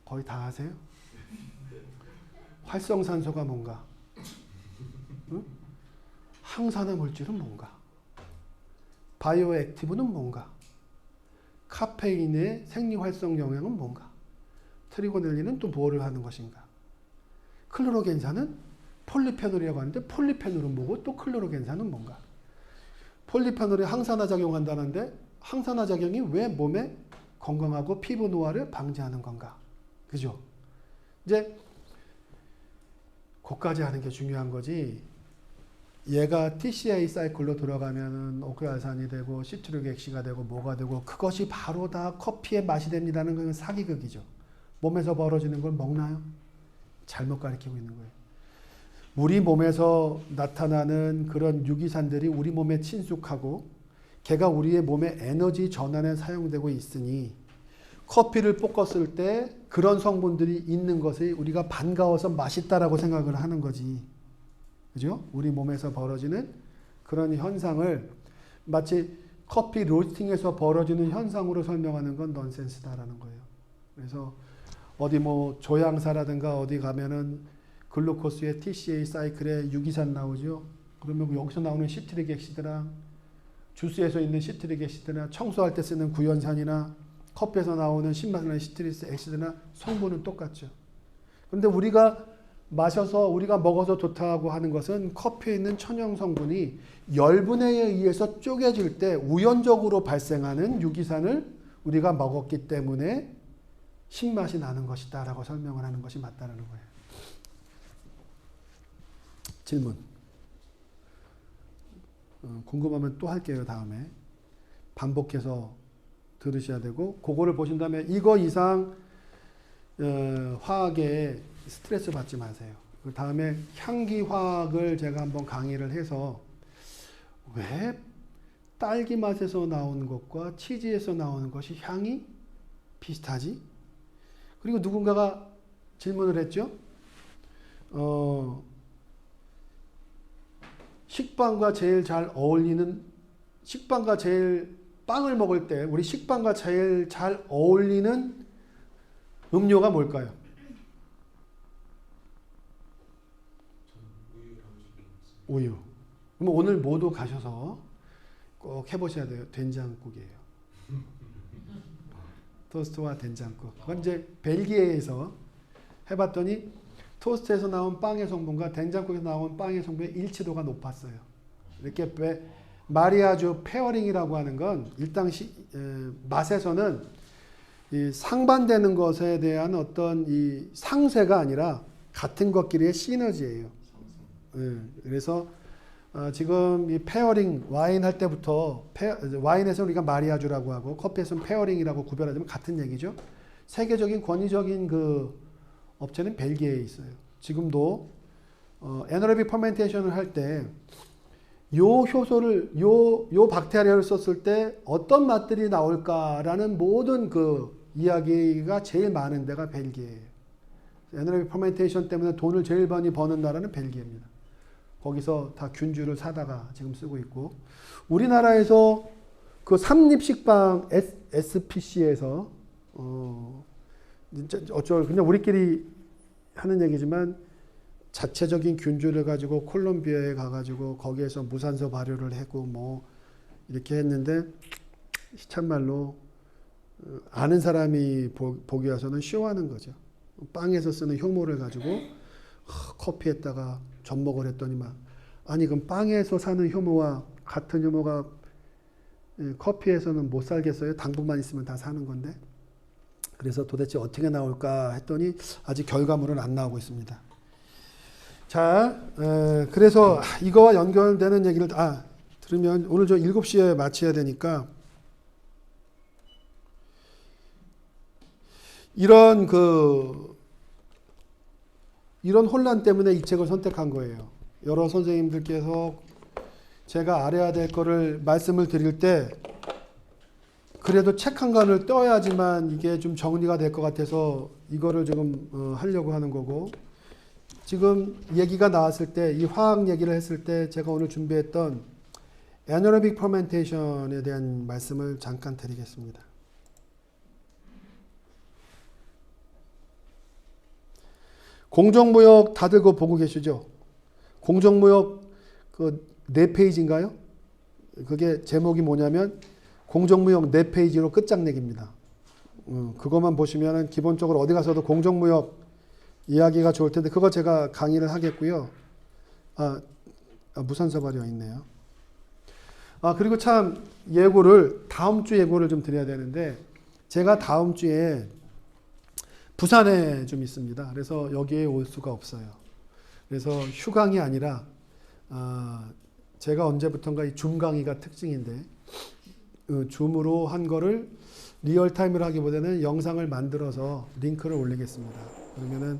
거의 다 아세요? 활성산소가 뭔가? 응? 항산화 물질은 뭔가? 바이오 액티브는 뭔가? 카페인의 생리활성 영향은 뭔가? 트리고넬린은 또 뭐를 하는 것인가? 클로로겐산은 폴리페놀이라고 하는데 폴리페놀은 뭐고 또 클로로겐산은 뭔가? 폴리페놀이 항산화 작용한다는데 항산화 작용이 왜 몸에 건강하고 피부 노화를 방지하는 건가? 그죠? 이제 그까지 하는 게 중요한 거지. 얘가 TCA 사이클로 들어가면은 오크알산이 되고 시트릭 액시가 되고 뭐가 되고 그것이 바로 다 커피의 맛이 됩니다는 건 사기극이죠. 몸에서 벌어지는 걸 먹나요? 잘못 가르치고 있는 거예요. 우리 몸에서 나타나는 그런 유기산들이 우리 몸에 친숙하고 걔가 우리의 몸의 에너지 전환에 사용되고 있으니 커피를 볶았을 때 그런 성분들이 있는 것이 우리가 반가워서 맛있다라고 생각을 하는 거지. 그죠? 우리 몸에서 벌어지는 그런 현상을 마치 커피 로스팅에서 벌어지는 현상으로 설명하는 건 넌센스다라는 거예요. 그래서 어디 뭐 조향사라든가 어디 가면은 글루코스의 TCA 사이클에 유기산 나오죠. 그러면 여기서 나오는 시트릭 액시드랑 주스에서 있는 시트릭 액시드나 청소할 때 쓰는 구연산이나 커피에서 나오는 신맛나는 시트릭 액시드나 성분은 똑같죠. 그런데 우리가 마셔서 우리가 먹어서 좋다고 하는 것은 커피에 있는 천연 성분이 열분해에 의해서 쪼개질 때 우연적으로 발생하는 유기산을 우리가 먹었기 때문에 신맛이 나는 것이다 라고 설명을 하는 것이 맞다는 거예요. 질문. 궁금하면 또 할게요. 다음에. 반복해서 들으셔야 되고 그거를 보신 다음에 이거 이상 화학에 스트레스 받지 마세요. 그 다음에 향기 화학을 제가 한번 강의를 해서 왜 딸기 맛에서 나온 것과 치즈에서 나오는 것이 향이 비슷하지? 그리고 누군가가 질문을 했죠. 식빵과 제일 잘 어울리는 식빵과 제일 빵을 먹을 때 우리 식빵과 제일 잘 어울리는 음료가 뭘까요? 우유. 그럼 오늘 모두 가셔서 꼭 해보셔야 돼요. 된장국이에요. 토스트와 된장국. 그건 이제 벨기에에서 해봤더니 토스트에서 나온 빵의 성분과 된장국에서 나온 빵의 성분의 일치도가 높았어요. 이렇게 마리아주 페어링이라고 하는 건 일단 맛에서는 이 상반되는 것에 대한 어떤 이 상쇄가 아니라 같은 것끼리의 시너지예요. 그래서 지금 이 페어링 와인 할 때부터 와인에서 우리가 마리아주라고 하고 커피에서는 페어링이라고 구별하자면 같은 얘기죠. 세계적인 권위적인 그 업체는 벨기에에 있어요. 지금도 에너로빅 퍼멘테이션을 할 때 요 효소를 요 박테리아를 썼을 때 어떤 맛들이 나올까라는 모든 그 이야기가 제일 많은 데가 벨기에예요. 에너로빅 퍼멘테이션 때문에 돈을 제일 많이 버는 나라는 벨기에입니다. 거기서 다 균주를 사다가 지금 쓰고 있고 우리나라에서 그 삼립식빵 SPC에서 그냥 우리끼리 하는 얘기지만 자체적인 균주를 가지고 콜롬비아에 가가지고 거기에서 무산소 발효를 하고 뭐 이렇게 했는데 참말로 아는 사람이 보기 와서는 쇼하는 거죠. 빵에서 쓰는 효모를 가지고 커피에다가 접목을 했더니만 아니 그럼 빵에서 사는 효모와 같은 효모가 커피에서는 못 살겠어요? 당분만 있으면 다 사는 건데. 그래서 도대체 어떻게 나올까 했더니 아직 결과물은 안 나오고 있습니다. 자, 그래서 이거와 연결되는 얘기를 들으면 오늘 저 7시에 마쳐야 되니까 이런 혼란 때문에 이 책을 선택한 거예요. 여러 선생님들께서 제가 알아야 될 거를 말씀을 드릴 때 그래도 책 한 권을 떼어야지만 이게 좀 정리가 될 것 같아서 이거를 지금 하려고 하는 거고 지금 얘기가 나왔을 때 이 화학 얘기를 했을 때 제가 오늘 준비했던 애너로빅 퍼멘테이션에 대한 말씀을 잠깐 드리겠습니다. 공정무역 다들 그거 보고 계시죠? 공정무역 그 4페이지인가요? 그게 제목이 뭐냐면 공정무역 4페이지로 끝장내기입니다. 그것만 보시면 기본적으로 어디 가서도 공정무역 이야기가 좋을 텐데 그거 제가 강의를 하겠고요. 무산서발이 와 있네요. 그리고 참 예고를 다음 주 예고를 좀 드려야 되는데 제가 다음 주에 부산에 좀 있습니다. 그래서 여기에 올 수가 없어요. 그래서 휴강이 아니라 제가 언제부턴가 이 줌 강의가 특징인데 줌으로 한 거를 리얼타임으로 하기보다는 영상을 만들어서 링크를 올리겠습니다. 그러면은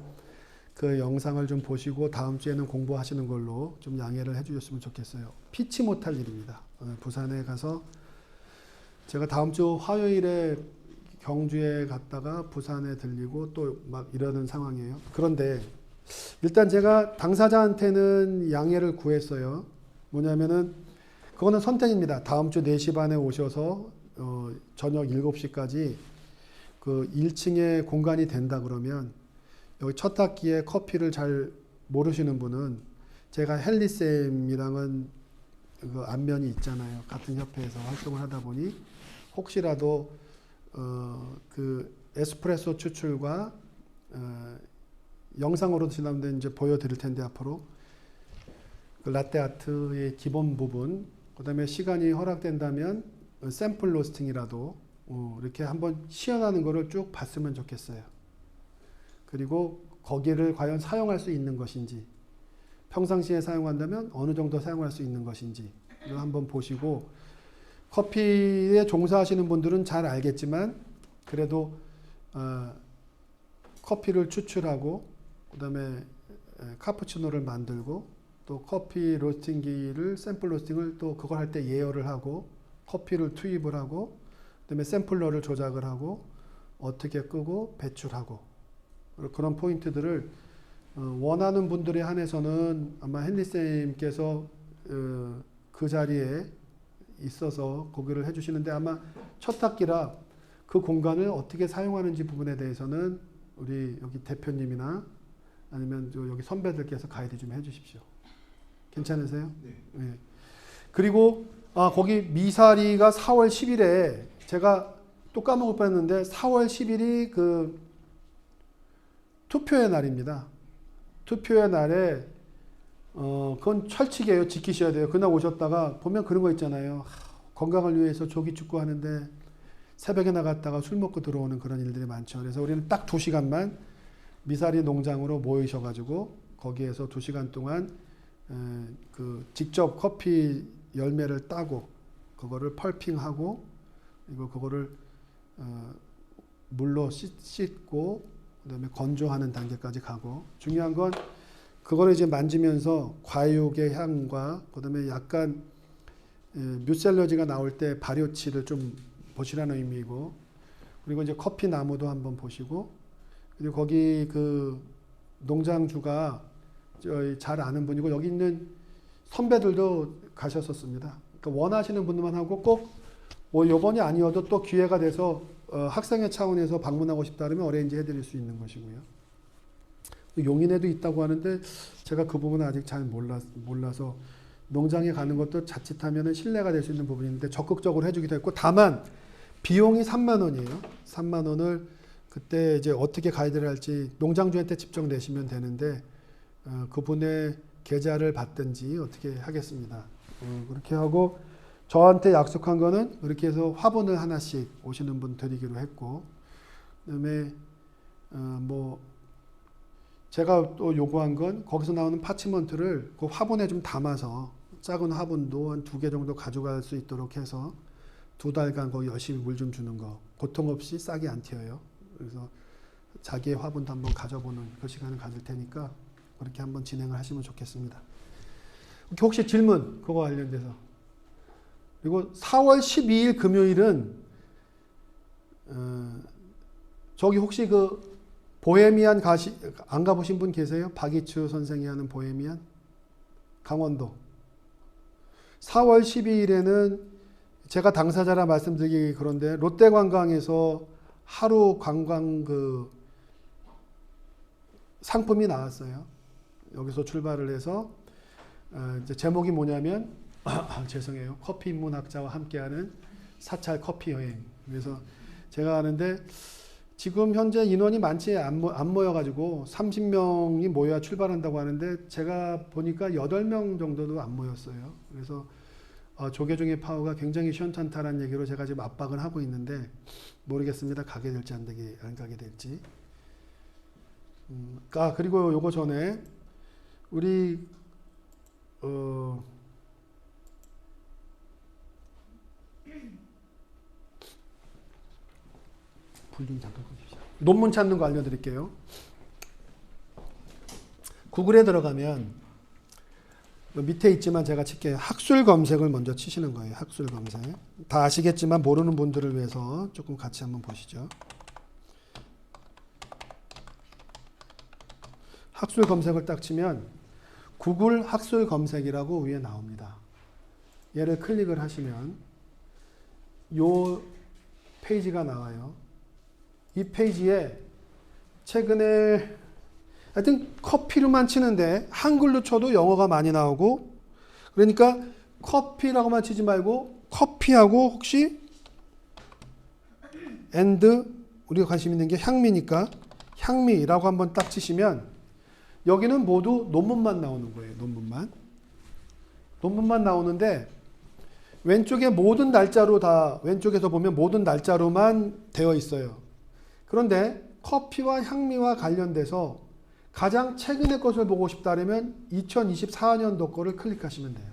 그 영상을 좀 보시고 다음 주에는 공부하시는 걸로 좀 양해를 해주셨으면 좋겠어요. 피치 못할 일입니다. 부산에 가서 제가 다음 주 화요일에 경주에 갔다가 부산에 들리고 또 막 이러는 상황이에요. 그런데 일단 제가 당사자한테는 양해를 구했어요. 뭐냐면은 그거는 선택입니다. 다음 주 4시 반에 오셔서 저녁 7시까지 그 1층에 공간이 된다 그러면 여기 첫 학기에 커피를 잘 모르시는 분은 제가 헨리쌤이랑은 그 안면이 있잖아요. 같은 협회에서 활동을 하다 보니 혹시라도 그 에스프레소 추출과 영상으로 지난번에 이제 보여드릴 텐데 앞으로 그 라떼 아트의 기본 부분, 그다음에 시간이 허락된다면 샘플 로스팅이라도 이렇게 한번 시연하는 거를 쭉 봤으면 좋겠어요. 그리고 거기를 과연 사용할 수 있는 것인지, 평상시에 사용한다면 어느 정도 사용할 수 있는 것인지 한번 보시고, 커피에 종사하시는 분들은 잘 알겠지만 그래도 커피를 추출하고 그다음에 카푸치노를 만들고 또 커피 로스팅기를 샘플 로스팅을 또 그걸 할 때 예열을 하고 커피를 투입을 하고 그다음에 샘플러를 조작을 하고 어떻게 끄고 배출하고 그런 포인트들을 원하는 분들에 한해서는 아마 헨리쌤께서 그 자리에 있어서 고개를 해주시는데 아마 첫 학기라 그 공간을 어떻게 사용하는지 부분에 대해서는 우리 여기 대표님이나 아니면 여기 선배들께서 가이드 좀 해주십시오. 괜찮으세요? 네. 네. 그리고 거기 미사리가 4월 10일에 제가 또 까먹을 뻔했는데 4월 10일이 그 투표의 날입니다. 투표의 날에 그건 철칙이에요. 지키셔야 돼요. 그날 오셨다가 보면 그런 거 있잖아요. 건강을 위해서 조기축구 하는데 새벽에 나갔다가 술 먹고 들어오는 그런 일들이 많죠. 그래서 우리는 딱 2시간만 미사리 농장으로 모이셔가지고 거기에서 2시간 동안 그 직접 커피 열매를 따고 그거를 펄핑하고 그리고 그거를 물로 씻고 그다음에 건조하는 단계까지 가고 중요한 건 그거를 이제 만지면서 과육의 향과 그다음에 약간 뮤셀러지가 나올 때 발효치를 좀 보시라는 의미이고 그리고 이제 커피 나무도 한번 보시고 그리고 거기 그 농장주가 잘 아는 분이고 여기 있는 선배들도 가셨었습니다. 그러니까 원하시는 분들만 하고 꼭 요번이 아니어도 또 기회가 돼서 학생회 차원에서 방문하고 싶다 그러면 어레인지 해드릴 수 있는 것이고요. 용인에도 있다고 하는데 제가 그 부분은 아직 잘 몰라서 농장에 가는 것도 자칫하면 신뢰가 될 수 있는 부분인데 적극적으로 해주기도 했고 다만 비용이 3만 원이에요. 3만 원을 그때 이제 어떻게 가이드를 할지 농장주한테 직접 내시면 되는데 그분의 계좌를 받든지 어떻게 하겠습니다. 그렇게 하고 저한테 약속한 거는 그렇게 해서 화분을 하나씩 오시는 분 드리기로 했고 그다음에 뭐 제가 또 요구한 건 거기서 나오는 파치먼트를 그 화분에 좀 담아서 작은 화분도 한 2개 정도 가져갈 수 있도록 해서 2달간 거기 열심히 물 좀 주는 거 고통 없이 싹이 안 튀어요. 그래서 자기의 화분도 한번 가져보는 그 시간을 가질 테니까 그렇게 한번 진행을 하시면 좋겠습니다. 혹시 질문 그거 관련돼서 그리고 4월 12일 금요일은 저기 혹시 그 보헤미안 안 가보신 분 계세요? 박이추 선생이 하는 보헤미안? 강원도. 4월 12일에는 제가 당사자라 말씀드리기 그런데 롯데관광에서 하루 관광 그 상품이 나왔어요. 여기서 출발을 해서 이제 제목이 뭐냐면 죄송해요. 커피 인문학자와 함께하는 사찰 커피 여행. 그래서 제가 아는데 지금 현재 인원이 많지 안 모여가지고 30명이 모여야 출발한다고 하는데 제가 보니까 8명 정도도 안 모였어요. 그래서 조계종의 파워가 굉장히 시원탄탄한 얘기로 제가 지금 압박을 하고 있는데 모르겠습니다. 가게 될지 안 가게 될지. 그리고 요거 전에 우리 불 좀 잠깐 꺼주시죠. 논문 찾는 거 알려드릴게요. 구글에 들어가면 밑에 있지만 제가 칠게요. 학술 검색을 먼저 치시는 거예요. 학술 검색. 다 아시겠지만 모르는 분들을 위해서 조금 같이 한번 보시죠. 학술 검색을 딱 치면 구글 학술 검색이라고 위에 나옵니다. 얘를 클릭을 하시면 요 페이지가 나와요. 이 페이지에 최근에 하여튼 커피로만 치는데 한글로 쳐도 영어가 많이 나오고 그러니까 커피라고만 치지 말고 커피하고 혹시 and 우리가 관심 있는 게 향미니까 향미라고 한번 딱 치시면 여기는 모두 논문만 나오는 거예요. 논문만 나오는데 왼쪽에 모든 날짜로 다 왼쪽에서 보면 모든 날짜로만 되어 있어요. 그런데 커피와 향미와 관련돼서 가장 최근의 것을 보고 싶다면 2024년도 거를 클릭하시면 돼요.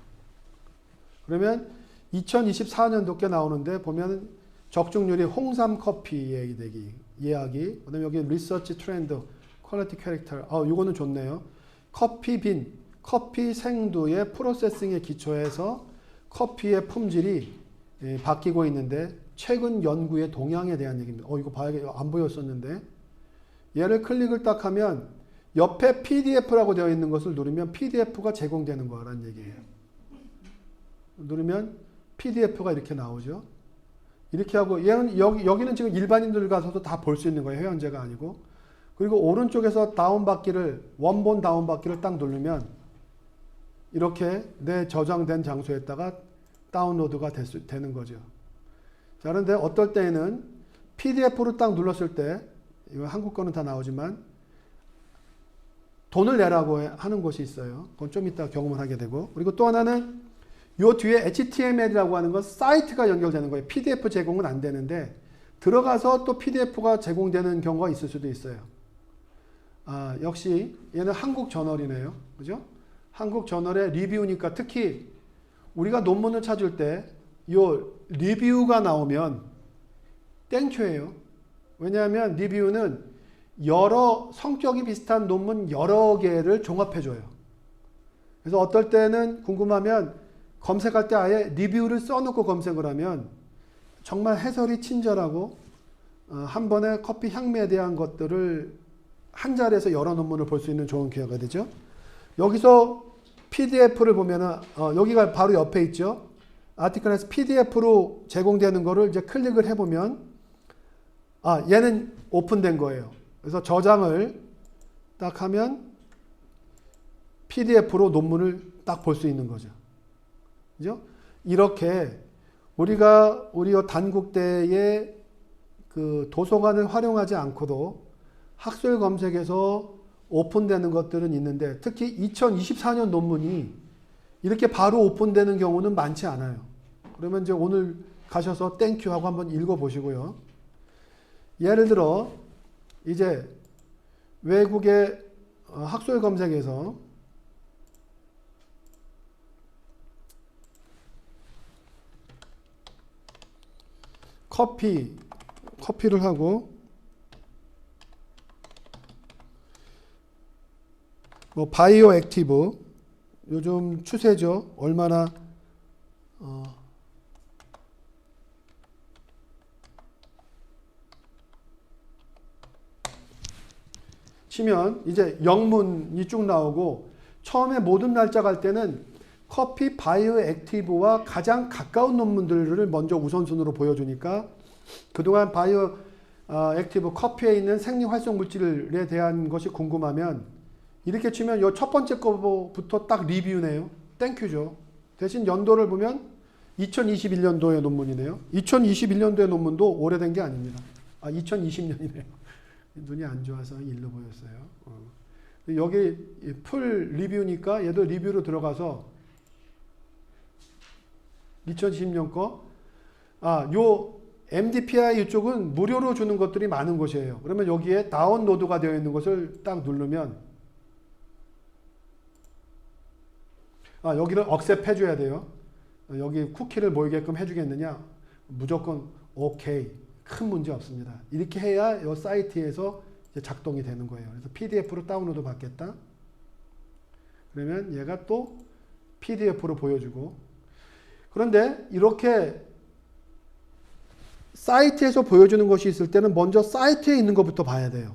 그러면 2024년도 게 나오는데 보면 적중률이 홍삼 커피 이야기, 그다음에 여기 리서치 트렌드, 퀄리티 캐릭터, 이거는 좋네요. 커피 빈, 커피 생두의 프로세싱에 기초해서 커피의 품질이 바뀌고 있는데 최근 연구의 동향에 대한 얘기입니다. 이거 봐야겠, 안 보였었는데. 얘를 클릭을 딱 하면 옆에 PDF라고 되어 있는 것을 누르면 PDF가 제공되는 거라는 얘기예요. 누르면 PDF가 이렇게 나오죠. 이렇게 하고 얘는 여기는 지금 일반인들 가서도 다 볼 수 있는 거예요. 회원제가 아니고. 그리고 오른쪽에서 원본 다운받기를 딱 누르면 이렇게 내 저장된 장소에다가 다운로드가 되는 거죠. 자, 그런데 어떨 때에는 PDF로 딱 눌렀을 때, 이거 한국 거는 다 나오지만, 돈을 내라고 하는 곳이 있어요. 그건 좀 이따 경험을 하게 되고. 그리고 또 하나는 요 뒤에 HTML이라고 하는 건 사이트가 연결되는 거예요. PDF 제공은 안 되는데, 들어가서 또 PDF가 제공되는 경우가 있을 수도 있어요. 역시 얘는 한국 저널이네요. 그죠? 한국 저널의 리뷰니까 특히 우리가 논문을 찾을 때 요 리뷰가 나오면 땡큐예요. 왜냐하면 리뷰는 여러 성격이 비슷한 논문 여러 개를 종합해줘요. 그래서 어떨 때는 궁금하면 검색할 때 아예 리뷰를 써놓고 검색을 하면 정말 해설이 친절하고 한 번에 커피 향미에 대한 것들을 한 자리에서 여러 논문을 볼 수 있는 좋은 기회가 되죠. 여기서 PDF를 보면은 여기가 바로 옆에 있죠. 아티클에서 PDF로 제공되는 거를 이제 클릭을 해보면 얘는 오픈된 거예요. 그래서 저장을 딱 하면 PDF로 논문을 딱 볼 수 있는 거죠. 그죠? 이렇게 우리 단국대의 그 도서관을 활용하지 않고도 학술 검색에서 오픈되는 것들은 있는데 특히 2024년 논문이 이렇게 바로 오픈되는 경우는 많지 않아요. 그러면 이제 오늘 가셔서 땡큐 하고 한번 읽어보시고요. 예를 들어 이제 외국의 학술 검색에서 커피를 하고 바이오 액티브 요즘 추세죠. 얼마나 치면 이제 영문이 쭉 나오고 처음에 모든 날짜 갈 때는 커피 바이오 액티브와 가장 가까운 논문들을 먼저 우선순위로 보여주니까 그동안 바이오 액티브 커피에 있는 생리활성 물질에 대한 것이 궁금하면 이렇게 치면 요 첫 번째 거부터 딱 리뷰네요. 땡큐죠. 대신 연도를 보면 2021년도의 논문이네요. 2021년도의 논문도 오래된 게 아닙니다. 2020년이네요. 눈이 안 좋아서 일로 보였어요. 여기 풀 리뷰니까 얘도 리뷰로 들어가서 2020년 거, 요 MDPI 이쪽은 무료로 주는 것들이 많은 곳이에요. 그러면 여기에 다운로드가 되어 있는 것을 딱 누르면, 여기를 억셉 해줘야 돼요. 여기 쿠키를 보이게끔 해주겠느냐? 무조건 오케이. 큰 문제 없습니다. 이렇게 해야 이 사이트에서 이제 작동이 되는 거예요. 그래서 PDF로 다운로드 받겠다. 그러면 얘가 또 PDF로 보여주고. 그런데 이렇게 사이트에서 보여주는 것이 있을 때는 먼저 사이트에 있는 것부터 봐야 돼요.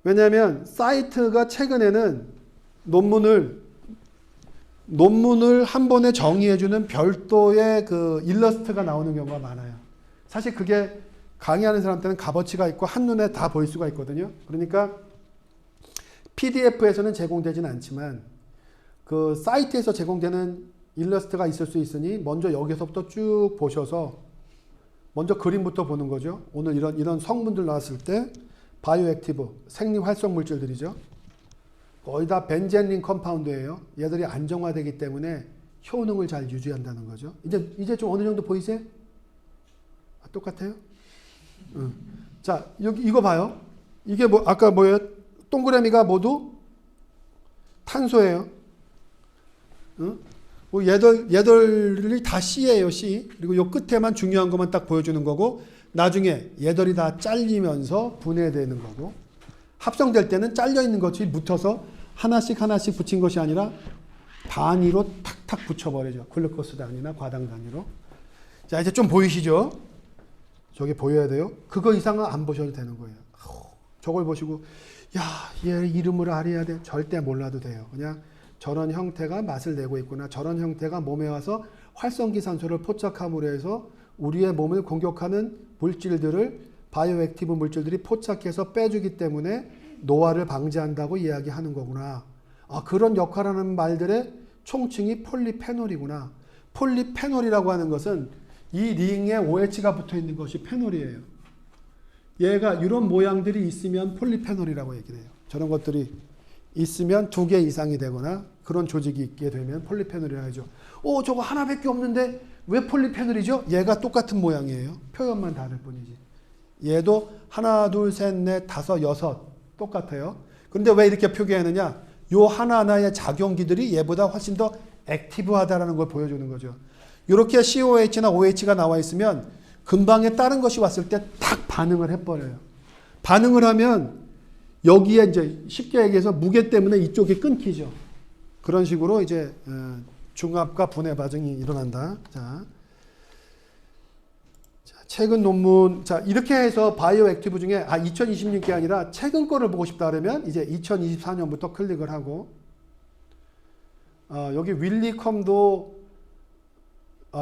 왜냐하면 사이트가 최근에는 논문을 한 번에 정의해주는 별도의 그 일러스트가 나오는 경우가 많아요. 사실 그게 강의하는 사람한테는 값어치가 있고 한눈에 다 보일 수가 있거든요. 그러니까 PDF에서는 제공되지는 않지만 그 사이트에서 제공되는 일러스트가 있을 수 있으니 먼저 여기서부터 쭉 보셔서 먼저 그림부터 보는 거죠. 오늘 이런 성분들 나왔을 때 바이오액티브, 생리활성 물질들이죠. 거의 다 벤젠린 컴파운드예요. 얘들이 안정화되기 때문에 효능을 잘 유지한다는 거죠. 이제 좀 어느 정도 보이세요? 똑같아요? 자, 여기 이거 봐요. 이게 아까 뭐예요? 동그라미가 모두 탄소예요. 얘들이 다 C예요, C. 그리고 요 끝에만 중요한 것만 딱 보여주는 거고, 나중에 얘들이 다 잘리면서 분해되는 거고, 합성될 때는 잘려 있는 것이 묻어서 하나씩 붙인 것이 아니라 단위로 탁탁 붙여버리죠. 글루코스 단위나 과당 단위로. 자, 이제 좀 보이시죠? 저게 보여야 돼요. 그거 이상은 안 보셔도 되는 거예요. 저걸 보시고 얘 이름을 알아야 돼. 절대 몰라도 돼요. 그냥 저런 형태가 맛을 내고 있구나. 저런 형태가 몸에 와서 활성기산소를 포착함으로 해서 우리의 몸을 공격하는 물질들을 바이오액티브 물질들이 포착해서 빼주기 때문에 노화를 방지한다고 이야기하는 거구나. 그런 역할하는 말들의 총칭이 폴리페놀이구나. 폴리페놀이라고 하는 것은 이 링에 OH가 붙어 있는 것이 페놀이에요. 얘가 이런 모양들이 있으면 폴리페놀이라고 얘기를 해요. 저런 것들이 있으면 2개 이상이 되거나 그런 조직이 있게 되면 폴리페놀이라고 하죠. 저거 하나밖에 없는데 왜 폴리페놀이죠? 얘가 똑같은 모양이에요. 표현만 다를 뿐이지. 얘도 하나, 둘, 셋, 넷, 다섯, 여섯 똑같아요. 그런데 왜 이렇게 표기하느냐? 요 하나하나의 작용기들이 얘보다 훨씬 더 액티브하다라는 걸 보여주는 거죠. 이렇게 COH나 OH가 나와 있으면 근방에 다른 것이 왔을 때 딱 반응을 해버려요. 반응을 하면 여기에 이제 쉽게 얘기해서 무게 때문에 이쪽이 끊기죠. 그런 식으로 이제 중합과 분해 과정이 일어난다. 자, 최근 논문. 자, 이렇게 해서 바이오 액티브 중에 2026게 아니라 최근 거를 보고 싶다 그러면 이제 2024년부터 클릭을 하고 여기 윌리컴도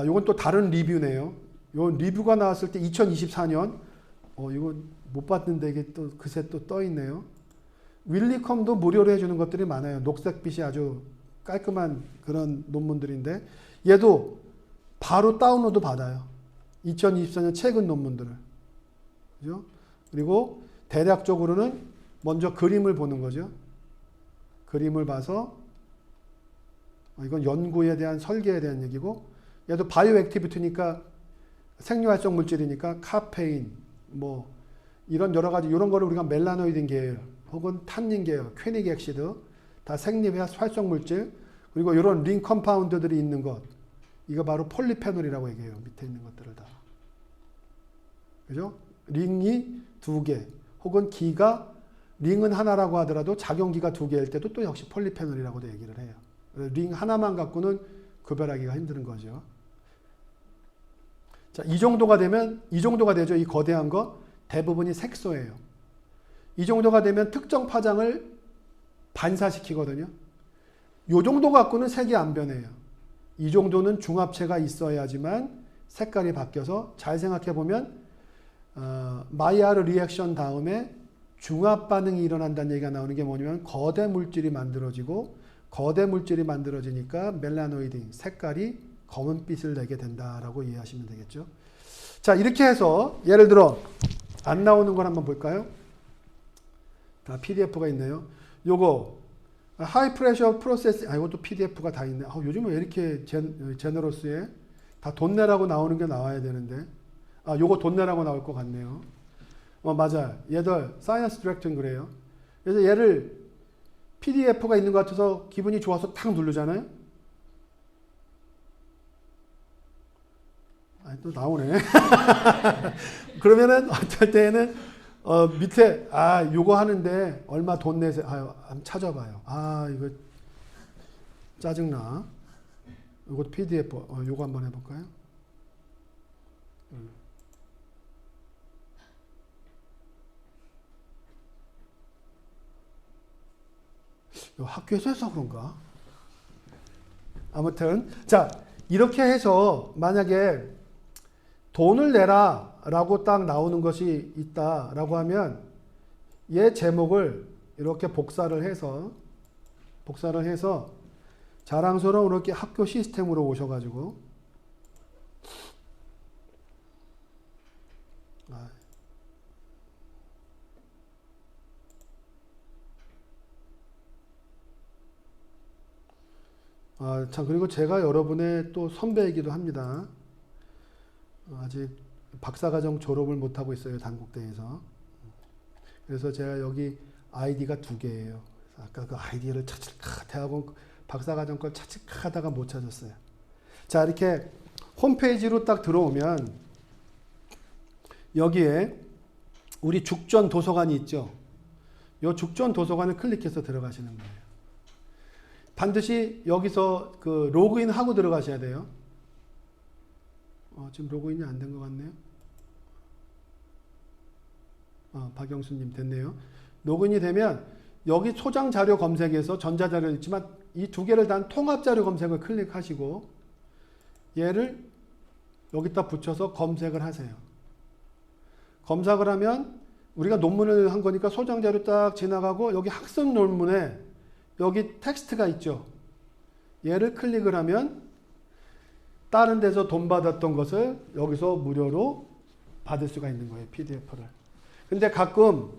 요건 또 다른 리뷰네요. 요 리뷰가 나왔을 때 2024년 이거 못 봤는데 이게 또 그새 또 떠 있네요. 윌리컴도 무료로 해주는 것들이 많아요. 녹색빛이 아주 깔끔한 그런 논문들인데 얘도 바로 다운로드 받아요. 2024년 최근 논문들을. 그죠? 그리고 대략적으로는 먼저 그림을 보는 거죠. 그림을 봐서 이건 연구에 대한 설계에 대한 얘기고 얘도 바이오 액티비티니까 생리활성 물질이니까 카페인 뭐 이런 여러 가지 이런 거를 우리가 멜라노이딘 계열 혹은 탄닌 계열, 퀘닉 액시드 다 생리활성 물질 그리고 이런 링 컴파운드들이 있는 것 이거 바로 폴리페놀이라고 얘기해요. 밑에 있는 것들을 다. 그죠? 링이 2개 혹은 기가 링은 하나라고 하더라도 작용기가 2개일 때도 또 역시 폴리페놀이라고도 얘기를 해요. 링 하나만 갖고는 구별하기가 힘든 거죠. 자, 이 정도가 되죠. 이 거대한 거 대부분이 색소예요. 이 정도가 되면 특정 파장을 반사시키거든요. 이 정도 갖고는 색이 안 변해요. 이 정도는 중합체가 있어야지만 색깔이 바뀌어서 잘 생각해 보면 마이야르 리액션 다음에 중합 반응이 일어난다는 얘기가 나오는 게 뭐냐면 거대 물질이 만들어지고 거대 물질이 만들어지니까 멜라노이드 색깔이 검은빛을 내게 된다라고 이해하시면 되겠죠. 자, 이렇게 해서 예를 들어 안 나오는 걸 한번 볼까요? 다 PDF가 있네요. 요거 하이 프레셔 프로세스, 이것도 PDF가 다 있네. 요즘은 왜 이렇게 제너러스에 다 돈 내라고 나오는 게 나와야 되는데. 요거 돈 내라고 나올 것 같네요. 맞아요. 얘들 사이언스 디렉터는 그래요. 그래서 얘를 PDF가 있는 것 같아서 기분이 좋아서 탁 누르잖아요. 또 나오네. 그러면은 어떨 때에는 밑에 요거 하는데 얼마 돈 내세요. 한번 찾아봐요. 이거 짜증나. 요거 PDF 요거 한번 해볼까요? 학교에서 해서 그런가? 아무튼 자, 이렇게 해서 만약에 돈을 내라 라고 딱 나오는 것이 있다라고 하면 얘 제목을 이렇게 복사를 해서 자랑스러운 이렇게 학교 시스템으로 오셔가지고 참, 그리고 제가 여러분의 또 선배이기도 합니다. 아직 박사과정 졸업을 못하고 있어요, 단국대에서. 그래서 제가 여기 아이디가 2개예요. 아까 그 아이디를 찾을까, 대학원 박사과정 걸 찾을까 하다가 못 찾았어요. 자, 이렇게 홈페이지로 딱 들어오면 여기에 우리 죽전 도서관이 있죠. 이 죽전 도서관을 클릭해서 들어가시는 거예요. 반드시 여기서 그 로그인 하고 들어가셔야 돼요. 지금 로그인이 안 된 것 같네요. 박영수님 됐네요. 로그인이 되면 여기 소장 자료 검색에서 전자자료 있지만 이 2개를 단 통합 자료 검색을 클릭하시고 얘를 여기다 붙여서 검색을 하세요. 검색을 하면 우리가 논문을 한 거니까 소장 자료 딱 지나가고 여기 학습 논문에 여기 텍스트가 있죠. 얘를 클릭을 하면 다른 데서 돈 받았던 것을 여기서 무료로 받을 수가 있는 거예요. PDF를. 근데 가끔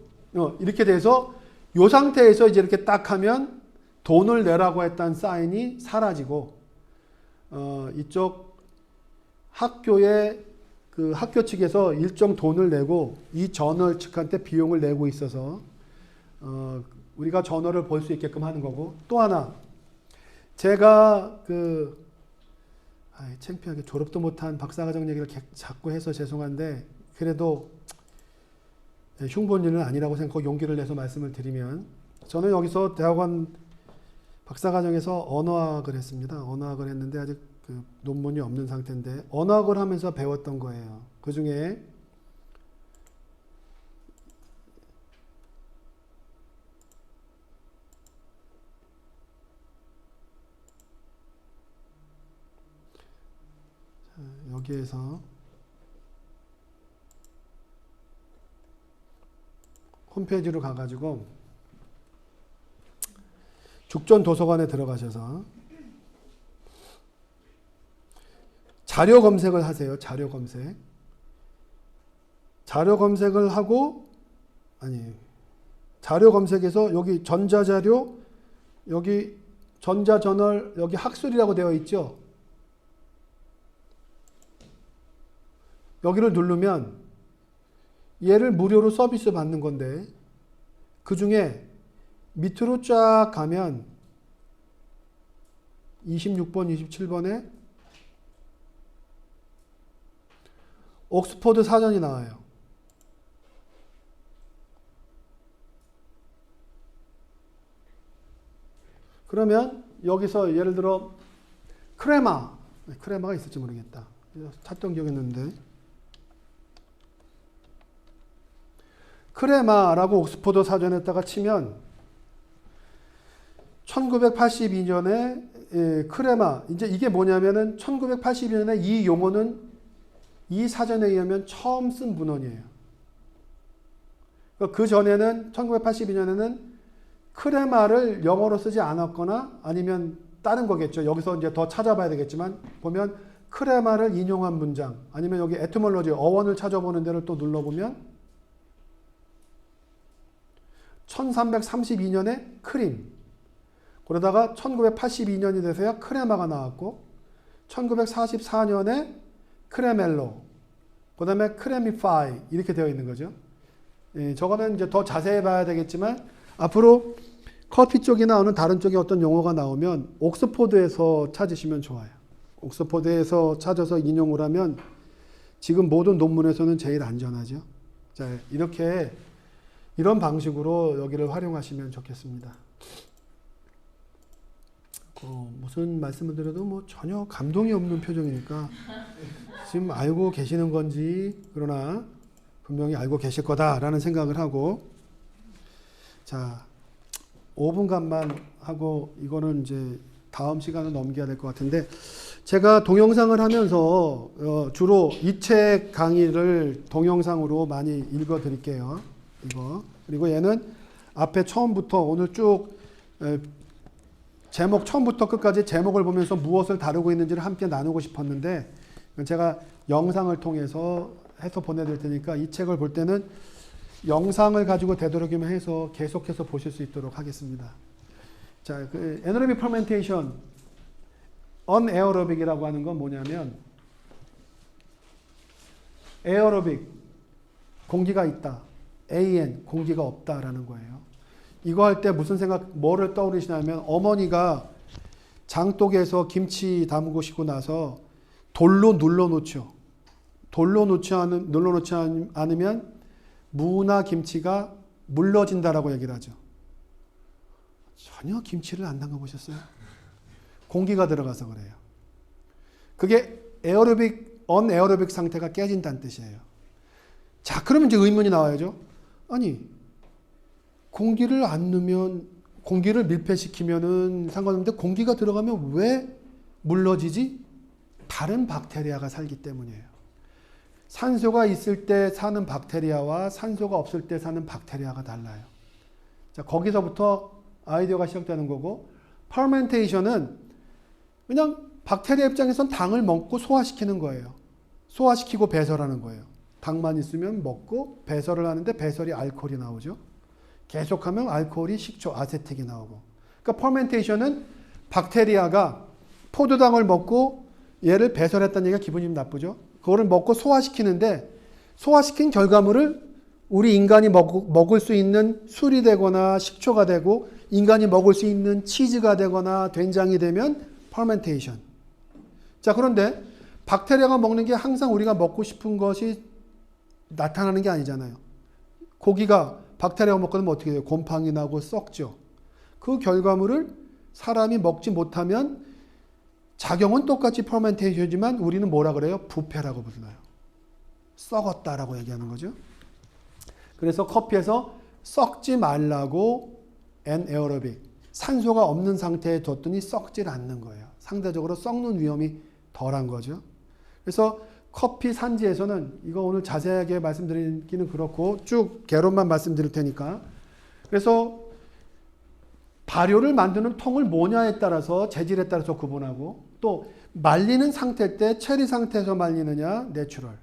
이렇게 돼서 이 상태에서 이제 이렇게 딱 하면 돈을 내라고 했던 사인이 사라지고 이쪽 학교의 그 학교 측에서 일정 돈을 내고 이 저널 측한테 비용을 내고 있어서 우리가 저널을 볼 수 있게끔 하는 거고, 또 하나 제가 창피하게 졸업도 못한 박사과정 얘기를 자꾸 해서 죄송한데 그래도 흉본 일은 아니라고 생각하고 용기를 내서 말씀을 드리면, 저는 여기서 대학원 박사과정에서 언어학을 했습니다. 언어학을 했는데 아직 그 논문이 없는 상태인데 언어학을 하면서 배웠던 거예요. 그 중에 여기에서 홈페이지로 가가지고 죽전 도서관에 들어가셔서 자료 검색을 하세요. 자료 검색. 자료 검색을 하고, 자료 검색에서 여기 전자자료, 여기 전자저널, 여기 학술이라고 되어 있죠. 여기를 누르면 얘를 무료로 서비스 받는 건데, 그 중에 밑으로 쫙 가면 26번, 27번에 옥스퍼드 사전이 나와요. 그러면 여기서 예를 들어 크레마가 있을지 모르겠다. 찾던 기억이 있는데 크레마라고 옥스퍼드 사전에다가 치면 1982년에 크레마, 이제 이게 뭐냐면은 1982년에 이 용어는 이 사전에 의하면 처음 쓴 문헌이에요. 그 전에는 1982년에는 크레마를 영어로 쓰지 않았거나 아니면 다른 거겠죠. 여기서 이제 더 찾아봐야 되겠지만 보면 크레마를 인용한 문장 아니면 여기 에티몰로지 어원을 찾아보는 데를 또 눌러보면 1332년에 크림 그러다가 1982년이 돼서야 크레마가 나왔고 1944년에 크레멜로 그 다음에 크레미파이 이렇게 되어 있는 거죠. 예, 저거는 이제 더 자세히 봐야 되겠지만 앞으로 커피 쪽이나 어느 다른 쪽에 어떤 용어가 나오면 옥스포드에서 찾으시면 좋아요. 옥스포드에서 찾아서 인용을 하면 지금 모든 논문에서는 제일 안전하죠. 자, 이렇게 이런 방식으로 여기를 활용하시면 좋겠습니다. 무슨 말씀을 드려도 뭐 전혀 감동이 없는 표정이니까 지금 알고 계시는 건지 그러나 분명히 알고 계실 거다라는 생각을 하고 자 5분간만 하고 이거는 이제 다음 시간을 넘겨야 될 것 같은데 제가 동영상을 하면서 주로 이 책 강의를 동영상으로 많이 읽어 드릴게요. 이거 그리고 얘는 앞에 처음부터 오늘 쭉 제목 처음부터 끝까지 제목을 보면서 무엇을 다루고 있는지를 함께 나누고 싶었는데 제가 영상을 통해서 해서 보내드릴 테니까 이 책을 볼 때는 영상을 가지고 되도록이면 해서 계속해서 보실 수 있도록 하겠습니다. 자, 그 anaerobic fermentation, unaerobic이라고 하는 건 뭐냐면 aerobic, 공기가 있다. an, 공기가 없다라는 거예요. 이거 할 때 무슨 뭐를 떠오르시냐면 어머니가 장독에서 김치 담그시고 나서 돌로 눌러놓죠. 눌러놓지 않으면 무나 김치가 물러진다라고 얘기를 하죠. 전혀 김치를 안 담가 보셨어요? 공기가 들어가서 그래요. 그게 언에어로빅 상태가 깨진다는 뜻이에요. 자, 그러면 이제 의문이 나와야죠. 아니, 공기를 안 넣으면, 공기를 밀폐시키면은 상관없는데 공기가 들어가면 왜 물러지지? 다른 박테리아가 살기 때문이에요. 산소가 있을 때 사는 박테리아와 산소가 없을 때 사는 박테리아가 달라요. 자, 거기서부터 아이디어가 시작되는 거고, 퍼멘테이션은 그냥 박테리아 입장에선 당을 먹고 소화시키는 거예요. 소화시키고 배설하는 거예요. 당만 있으면 먹고 배설을 하는데 배설이 알코올이 나오죠. 계속하면 알코올이 식초, 아세틱이 나오고. 그러니까 퍼멘테이션은 박테리아가 포도당을 먹고 얘를 배설했다는 얘기가 기분이 나쁘죠. 그거를 먹고 소화시키는데 소화시킨 결과물을 우리 인간이 먹을 수 있는 술이 되거나 식초가 되고 인간이 먹을 수 있는 치즈가 되거나 된장이 되면 퍼멘테이션. 자, 그런데 박테리아가 먹는 게 항상 우리가 먹고 싶은 것이 나타나는 게 아니잖아요. 고기가 박테리아가 먹고 나면 어떻게 돼요? 곰팡이 나고 썩죠. 그 결과물을 사람이 먹지 못하면 작용은 똑같이 퍼멘테이션이지만 우리는 뭐라 그래요? 부패라고 불러요. 썩었다라고 얘기하는 거죠. 그래서 커피에서 썩지 말라고 anaerobic, 산소가 없는 상태에 뒀더니 썩질 않는 거예요. 상대적으로 썩는 위험이 덜한 거죠. 그래서 커피 산지에서는 이거 오늘 자세하게 말씀드리기는 그렇고 쭉 개론만 말씀드릴 테니까 그래서 발효를 만드는 통을 뭐냐에 따라서 재질에 따라서 구분하고 또 말리는 상태 때 체리 상태에서 말리느냐 내추럴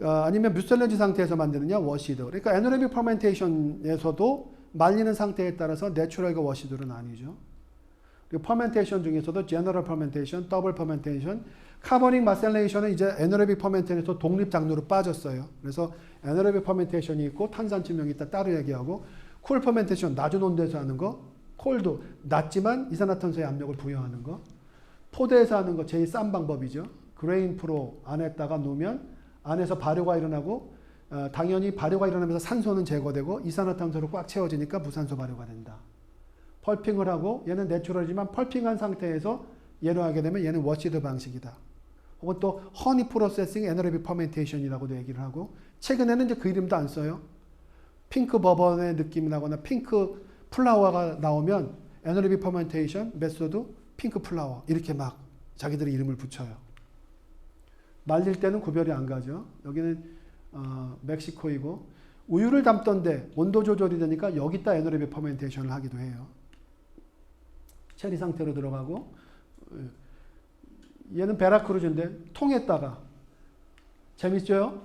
아니면 뮤셀렌지 상태에서 만드느냐 워시드. 그러니까 에너로빅 퍼멘테이션에서도 말리는 상태에 따라서 내추럴과 워시드로 나뉘죠. 그리고 퍼멘테이션 중에서도 제너럴 퍼멘테이션, 더블 퍼멘테이션, 카보닉 마셀레이션은 이제 에너로빅 퍼멘테이션에서 독립 장르로 빠졌어요. 그래서 에너로빅 퍼멘테이션이 있고 탄산 증명이 있다 따로 얘기하고 쿨 퍼멘테이션 낮은 온도에서 하는 거, 콜드 낮지만 이산화탄소의 압력을 부여하는 거, 포대에서 하는 거 제일 싼 방법이죠. 그레인 프로 안에다가 놓으면 안에서 발효가 일어나고 당연히 발효가 일어나면서 산소는 제거되고 이산화탄소로 꽉 채워지니까 무산소 발효가 된다. 펄핑을 하고 얘는 내추럴이지만 펄핑한 상태에서 얘로 하게 되면 얘는 워시드 방식이다. 혹은 또 허니 프로세싱 에너로빅 퍼멘테이션이라고도 얘기를 하고 최근에는 이제 그 이름도 안 써요. 핑크 버번의 느낌이 나거나 핑크 플라워가 나오면 에너로빅 퍼멘테이션 메소드 핑크 플라워 이렇게 막 자기들의 이름을 붙여요. 말릴 때는 구별이 안 가죠. 여기는 멕시코이고 우유를 담던데 온도 조절이 되니까 여기다 에너로빅 퍼멘테이션을 하기도 해요. 체리 상태로 들어가고, 얘는 베라크루즈인데 통에다가, 재밌죠?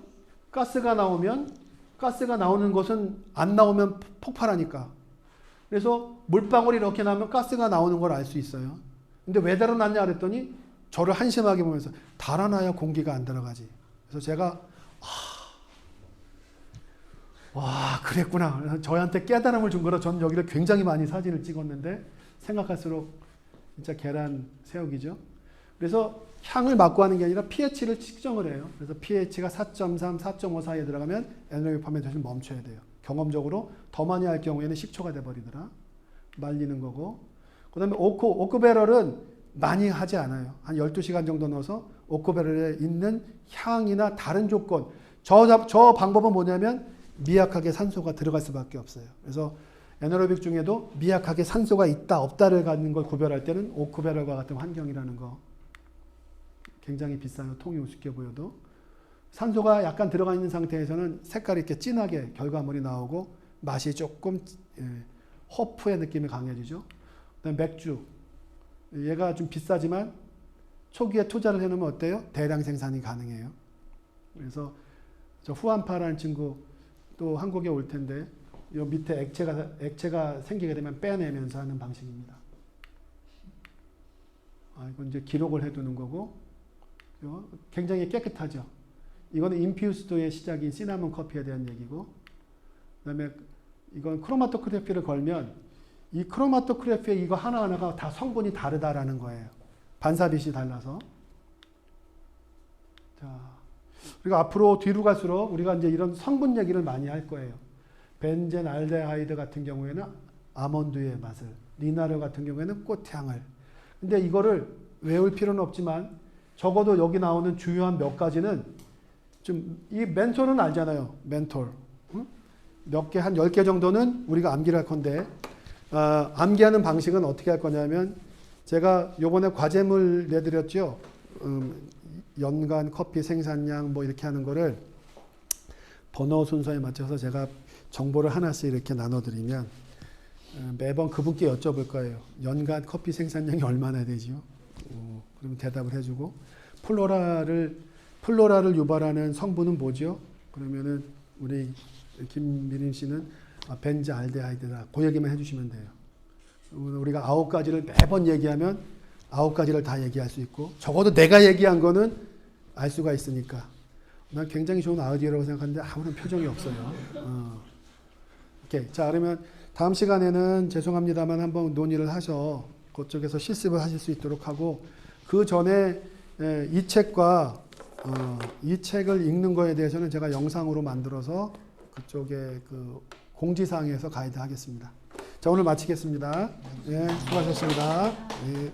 가스가 나오면, 가스가 나오는 것은 안 나오면 폭발하니까. 그래서 물방울이 이렇게 나면 가스가 나오는 걸 알 수 있어요. 근데 왜 달아났냐 그랬더니 저를 한심하게 보면서 달아나야 공기가 안 들어가지. 그래서 제가 와 그랬구나. 그래서 저한테 깨달음을 준 거라 저는 여기를 굉장히 많이 사진을 찍었는데 생각할수록 진짜 계란 세우기죠. 그래서 향을 맡고 하는 게 아니라 pH를 측정을 해요. 그래서 pH가 4.3, 4.5 사이에 들어가면 에너로빅 퍼멘테이션을 멈춰야 돼요. 경험적으로 더 많이 할 경우에는 식초가 돼버리더라. 말리는 거고. 그 다음에 오크 배럴은 많이 하지 않아요. 한 12시간 정도 넣어서 오크 배럴에 있는 향이나 다른 조건. 저 방법은 뭐냐면 미약하게 산소가 들어갈 수밖에 없어요. 그래서 에너로빅 중에도 미약하게 산소가 있다 없다를 갖는 걸 구별할 때는 오크 배럴과 같은 환경이라는 거. 굉장히 비싸요. 통이 우습게 보여도. 산소가 약간 들어가 있는 상태에서는 색깔이 이렇게 진하게 결과물이 나오고 맛이 조금 호프의 느낌이 강해지죠. 그다음에 맥주. 얘가 좀 비싸지만 초기에 투자를 해놓으면 어때요? 대량 생산이 가능해요. 그래서 저 후안파라는 친구 또 한국에 올 텐데 이 밑에 액체가 생기게 되면 빼내면서 하는 방식입니다. 이건 이제 기록을 해두는 거고 굉장히 깨끗하죠. 이거는 인퓨스드의 시작인 시나몬 커피에 대한 얘기고, 그다음에 이건 크로마토그래피를 걸면 이 크로마토그래피의 이거 하나하나가 다 성분이 다르다라는 거예요. 반사빛이 달라서. 자, 그리고 앞으로 뒤로 갈수록 우리가 이제 이런 성분 얘기를 많이 할 거예요. 벤젠 알데하이드 같은 경우에는 아몬드의 맛을, 리나르 같은 경우에는 꽃향을. 근데 이거를 외울 필요는 없지만 적어도 여기 나오는 주요한 몇 가지는 좀, 이 멘톨은 알잖아요. 멘톨. 몇 개, 한 10개 정도는 우리가 암기를 할 건데, 암기하는 방식은 어떻게 할 거냐면, 제가 요번에 과제물 내드렸죠. 연간 커피 생산량 뭐 이렇게 하는 거를 번호 순서에 맞춰서 제가 정보를 하나씩 이렇게 나눠드리면, 매번 그분께 여쭤볼 거예요. 연간 커피 생산량이 얼마나 되지요? 그럼 대답을 해주고, 플로라를 유발하는 성분은 뭐죠? 그러면은 우리 김미림 씨는 벤즈 알데하이드다. 그 얘기만 해주시면 돼요. 우리가 9가지를 매번 얘기하면 9가지를 다 얘기할 수 있고, 적어도 내가 얘기한 거는 알 수가 있으니까. 난 굉장히 좋은 아이디어라고 생각하는데 아무런 표정이 없어요. 오케이. 자, 그러면 다음 시간에는 죄송합니다만 한번 논의를 하셔. 그쪽에서 실습을 하실 수 있도록 하고, 그 전에 이 책과 이 책을 읽는 거에 대해서는 제가 영상으로 만들어서 그쪽에 그 공지사항에서 가이드 하겠습니다. 자, 오늘 마치겠습니다. 네, 수고하셨습니다. 네.